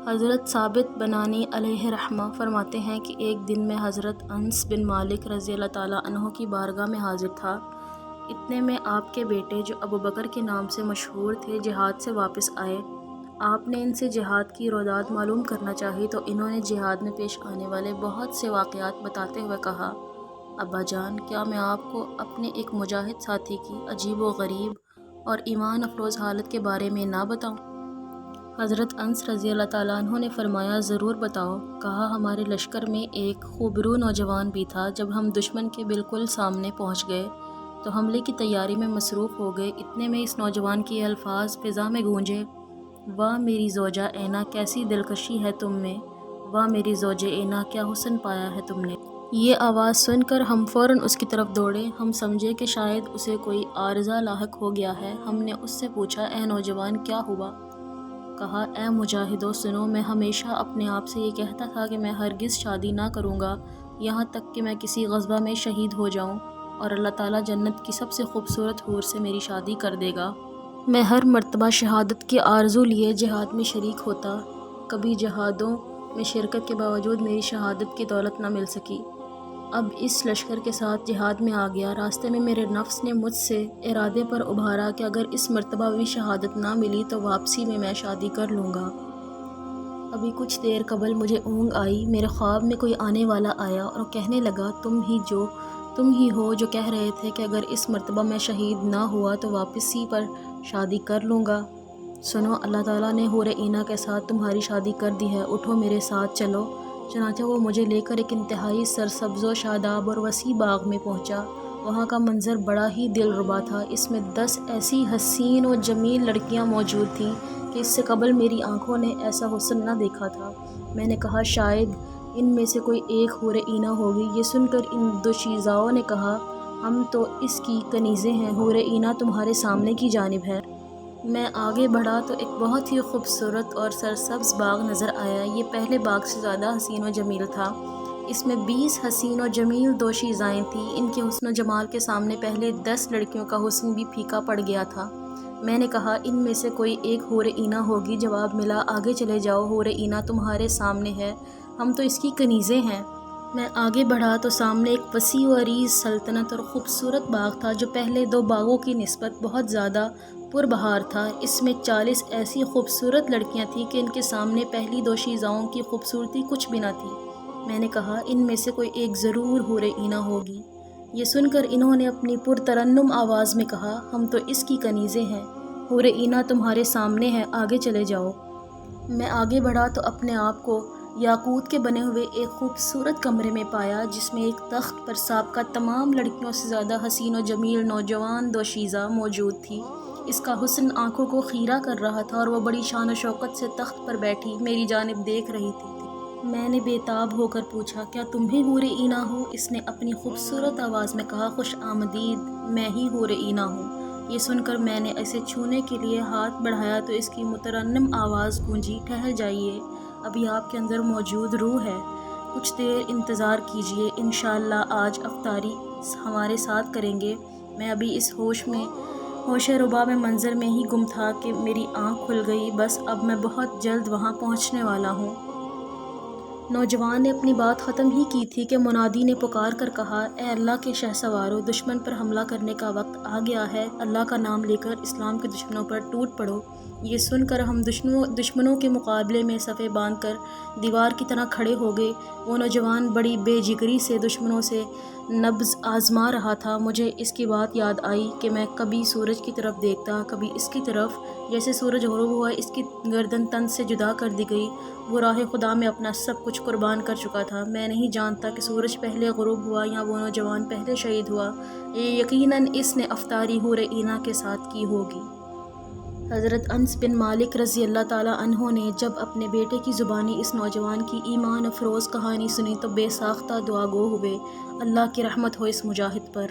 حضرت ثابت بنانی علیہ رحمہ فرماتے ہیں کہ ایک دن میں حضرت انس بن مالک رضی اللہ تعالیٰ عنہ کی بارگاہ میں حاضر تھا۔ اتنے میں آپ کے بیٹے جو ابوبکر کے نام سے مشہور تھے جہاد سے واپس آئے۔ آپ نے ان سے جہاد کی روایات معلوم کرنا چاہی تو انہوں نے جہاد میں پیش آنے والے بہت سے واقعات بتاتے ہوئے کہا، ابا جان، کیا میں آپ کو اپنے ایک مجاہد ساتھی کی عجیب و غریب اور ایمان افروز حالت کے بارے میں نہ بتاؤں؟ حضرت انس رضی اللہ تعالیٰ عنہ نے فرمایا، ضرور بتاؤ۔ کہا، ہمارے لشکر میں ایک خوبرو نوجوان بھی تھا۔ جب ہم دشمن کے بالکل سامنے پہنچ گئے تو حملے کی تیاری میں مصروف ہو گئے۔ اتنے میں اس نوجوان کے الفاظ فضا میں گونجے، واہ میری زوجہ اینا، کیسی دلکشی ہے تم میں، واہ میری زوجہ اینا، کیا حسن پایا ہے تم نے۔ یہ آواز سن کر ہم فوراً اس کی طرف دوڑے۔ ہم سمجھے کہ شاید اسے کوئی عارضہ لاحق ہو گیا ہے۔ ہم نے اس سے پوچھا، اے نوجوان، کیا ہوا؟ کہا، اے مجاہدو سنو، میں ہمیشہ اپنے آپ سے یہ کہتا تھا کہ میں ہرگز شادی نہ کروں گا یہاں تک کہ میں کسی غزوہ میں شہید ہو جاؤں اور اللہ تعالیٰ جنت کی سب سے خوبصورت حور سے میری شادی کر دے گا۔ میں ہر مرتبہ شہادت کی آرزو لیے جہاد میں شریک ہوتا، کبھی جہادوں میں شرکت کے باوجود میری شہادت کی دولت نہ مل سکی۔ اب اس لشکر کے ساتھ جہاد میں آ گیا۔ راستے میں میرے نفس نے مجھ سے ارادے پر ابھارا کہ اگر اس مرتبہ بھی شہادت نہ ملی تو واپسی میں شادی کر لوں گا۔ ابھی کچھ دیر قبل مجھے اونگ آئی۔ میرے خواب میں کوئی آنے والا آیا اور کہنے لگا، تم ہی ہو جو کہہ رہے تھے کہ اگر اس مرتبہ میں شہید نہ ہوا تو واپسی پر شادی کر لوں گا۔ سنو، اللہ تعالیٰ نے حور اینا کے ساتھ تمہاری شادی کر دی ہے، اٹھو میرے ساتھ چلو۔ چنانچہ وہ مجھے لے کر ایک انتہائی سرسبز و شاداب اور وسیع باغ میں پہنچا۔ وہاں کا منظر بڑا ہی دل ربا تھا۔ اس میں 10 ایسی حسین و جمیل لڑکیاں موجود تھیں کہ اس سے قبل میری آنکھوں نے ایسا حسن نہ دیکھا تھا۔ میں نے کہا، شاید ان میں سے کوئی ایک حور اینا ہوگی۔ یہ سن کر ان دوشیزاؤں نے کہا، ہم تو اس کی کنیزیں ہیں، حور اینا تمہارے سامنے کی جانب ہے۔ میں آگے بڑھا تو ایک بہت ہی خوبصورت اور سرسبز باغ نظر آیا۔ یہ پہلے باغ سے زیادہ حسین و جمیل تھا۔ اس میں 20 حسین و جمیل دوشیزائیں تھیں۔ ان کے حسن و جمال کے سامنے پہلے 10 لڑکیوں کا حسن بھی پھیکا پڑ گیا تھا۔ میں نے کہا، ان میں سے کوئی ایک حور اینا ہوگی۔ جواب ملا، آگے چلے جاؤ، حور اینا تمہارے سامنے ہے، ہم تو اس کی کنیزیں ہیں۔ میں آگے بڑھا تو سامنے ایک وسیع و عریض سلطنت اور خوبصورت باغ تھا جو پہلے 2 باغوں کی نسبت بہت زیادہ پربہار تھا۔ اس میں 40 ایسی خوبصورت لڑکیاں تھیں کہ ان کے سامنے پہلی دوشیزاؤں کی خوبصورتی کچھ بھی نہ تھی۔ میں نے کہا، ان میں سے کوئی ایک ضرور حور اینا ہوگی۔ یہ سن کر انہوں نے اپنی پرترنم آواز میں کہا، ہم تو اس کی کنیزیں ہیں، حور اینا تمہارے سامنے ہے، آگے چلے جاؤ۔ میں آگے بڑھا تو اپنے آپ کو یاقوت کے بنے ہوئے ایک خوبصورت کمرے میں پایا جس میں ایک تخت پر سابقہ تمام لڑکیوں سے زیادہ حسین و جمیل نوجوان دوشیزہ موجود تھی۔ اس کا حسن آنکھوں کو خیرہ کر رہا تھا اور وہ بڑی شان و شوکت سے تخت پر بیٹھی میری جانب دیکھ رہی تھی۔ میں نے بے تاب ہو کر پوچھا، کیا تم ہی حور اینا ہو؟ اس نے اپنی خوبصورت آواز میں کہا، خوش آمدید، میں ہی حور اینا ہوں۔ یہ سن کر میں نے اسے چھونے کے لیے ہاتھ بڑھایا تو اس کی مترنم آواز گونجی، ٹھہر جائیے، ابھی آپ کے اندر موجود روح ہے، کچھ دیر انتظار کیجیے، انشاءاللہ آج افطاری ہمارے ساتھ کریں گے۔ میں ابھی اس ہوش ربا میں منظر میں ہی گم تھا کہ میری آنکھ کھل گئی، بس اب میں بہت جلد وہاں پہنچنے والا ہوں۔ نوجوان نے اپنی بات ختم ہی کی تھی کہ منادی نے پکار کر کہا، اے اللہ کے شہسوارو، دشمن پر حملہ کرنے کا وقت آ گیا ہے، اللہ کا نام لے کر اسلام کے دشمنوں پر ٹوٹ پڑو۔ یہ سن کر ہم دشمنوں کے مقابلے میں صفیں باندھ کر دیوار کی طرح کھڑے ہو گئے۔ وہ نوجوان بڑی بے جگری سے دشمنوں سے نبض آزما رہا تھا۔ مجھے اس کی بات یاد آئی کہ میں کبھی سورج کی طرف دیکھتا، کبھی اس کی طرف۔ جیسے سورج غروب ہوا اس کی گردن تن سے جدا کر دی گئی۔ وہ راہ خدا میں اپنا سب کچھ قربان کر چکا تھا۔ میں نہیں جانتا کہ سورج پہلے غروب ہوا یا وہ نوجوان پہلے شہید ہوا، یقیناً اس نے افطاری حور اینا کے ساتھ کی ہوگی۔ حضرت انس بن مالک رضی اللہ تعالیٰ عنہ نے جب اپنے بیٹے کی زبانی اس نوجوان کی ایمان افروز کہانی سنی تو بے ساختہ دعا گو ہوئے، اللہ کی رحمت ہو اس مجاہد پر۔